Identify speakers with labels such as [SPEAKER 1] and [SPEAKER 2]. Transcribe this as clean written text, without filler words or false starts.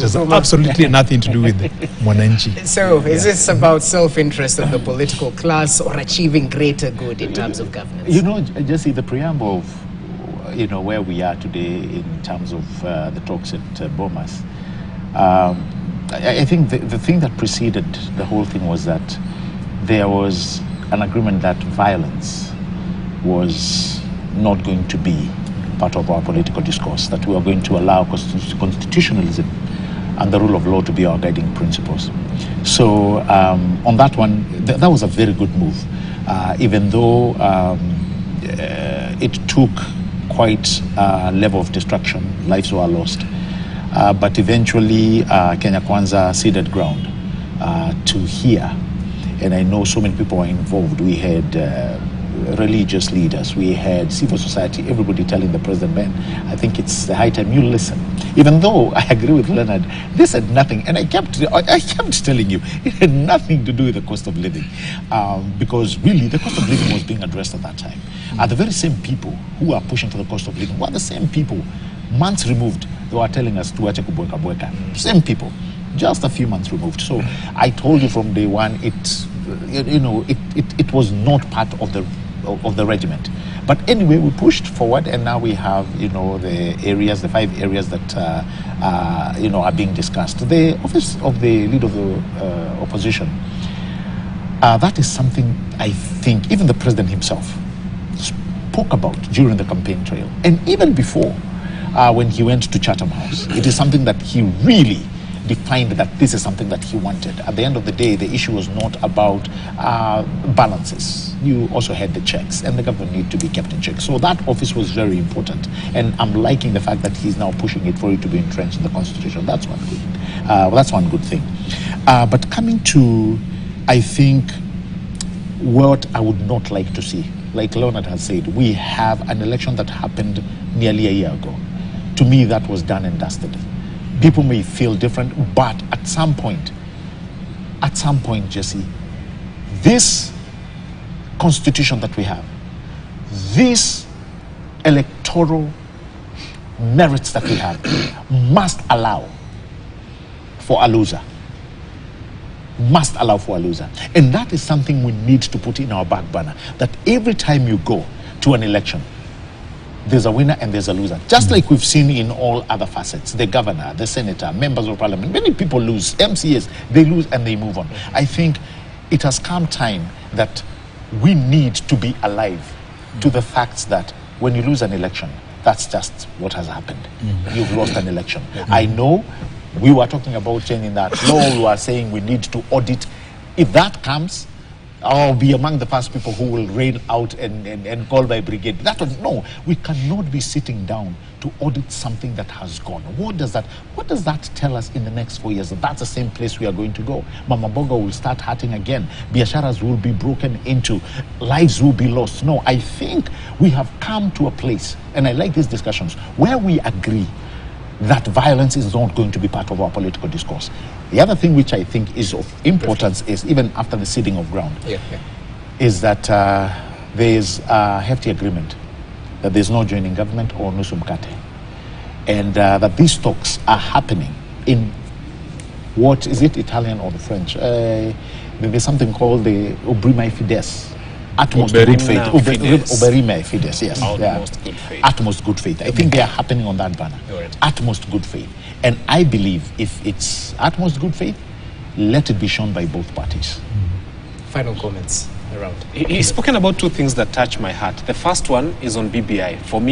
[SPEAKER 1] There's absolutely nothing to do with Mwananchi.
[SPEAKER 2] So, is this about self-interest of the political class or achieving greater good in terms of governance?
[SPEAKER 3] You know, Jesse, the preamble of, where we are today in terms of the talks at Bomas, I think the thing that preceded the whole thing was that there was an agreement that violence was not going to be part of our political discourse, that we are going to allow constitutionalism and the rule of law to be our guiding principles. So on that one, that was a very good move, even though it took quite a level of destruction, lives were lost. But eventually, Kenya Kwanza ceded ground to hear, and I know so many people were involved. We had religious leaders, we had civil society, everybody telling the president, man, I think it's the high time you listen. Even though I agree with Leonard, this had nothing, and I kept telling you, it had nothing to do with the cost of living, because really the cost of living was being addressed at that time. The very same people who are pushing for the cost of living were the same people, months removed, they were telling us to wache kubweka bweka. Same people, just a few months removed. So I told you from day one, it was not part of the regiment. But anyway, we pushed forward, and now we have, the 5 areas that are being discussed. The office of the leader of the opposition, that is something I think even the president himself spoke about during the campaign trail, and even before when he went to Chatham House. It is something that he really defined that this is something that he wanted. At the end of the day, the issue was not about balances. You also had the checks, and the government need to be kept in check. So that office was very important, and I'm liking the fact that he's now pushing it for it to be entrenched in the constitution. That's one good. That's one good thing. But coming to, I think, what I would not like to see, like Leonard has said, we have an election that happened nearly a year ago. To me, that was done and dusted. People may feel different, but at some point, Jesse, this constitution that we have, these electoral merits that we have, must allow for a loser. Must allow for a loser. And that is something we need to put in our back burner, that every time you go to an election, there's a winner and there's a loser. Just like we've seen in all other facets. The governor, the senator, members of parliament, many people lose. MCAs, they lose and they move on. I think it has come time that we need to be alive to the facts that when you lose an election, that's just what has happened. You've lost an election. I know we were talking about changing that law. We were saying we need to audit. If that comes, I'll be among the first people who will rain out and call by brigade. No, we cannot be sitting down to audit something that has gone. What does that tell us in the next 4 years? That's the same place we are going to go. Mama Boga will start hurting again. Biasharas will be broken into. Lives will be lost. No, I think we have come to a place, and I like these discussions, where we agree that violence is not going to be part of our political discourse. The other thing which I think is of importance is, even after the ceding of ground, is that there is a hefty agreement that there's no joining government or nusu mkate, and that these talks are happening in, what is it, Italian or the French? There's something called the Obrima Fides. Utmost good faith. Oberima Fides, yes.
[SPEAKER 2] Utmost good faith.
[SPEAKER 3] Utmost good faith. I think they are happening on that banner.
[SPEAKER 2] Right.
[SPEAKER 3] Utmost good faith. And I believe if it's utmost good faith, let it be shown by both parties.
[SPEAKER 2] Final comments around.
[SPEAKER 4] He's spoken about 2 things that touch my heart. The first one is on BBI. For me,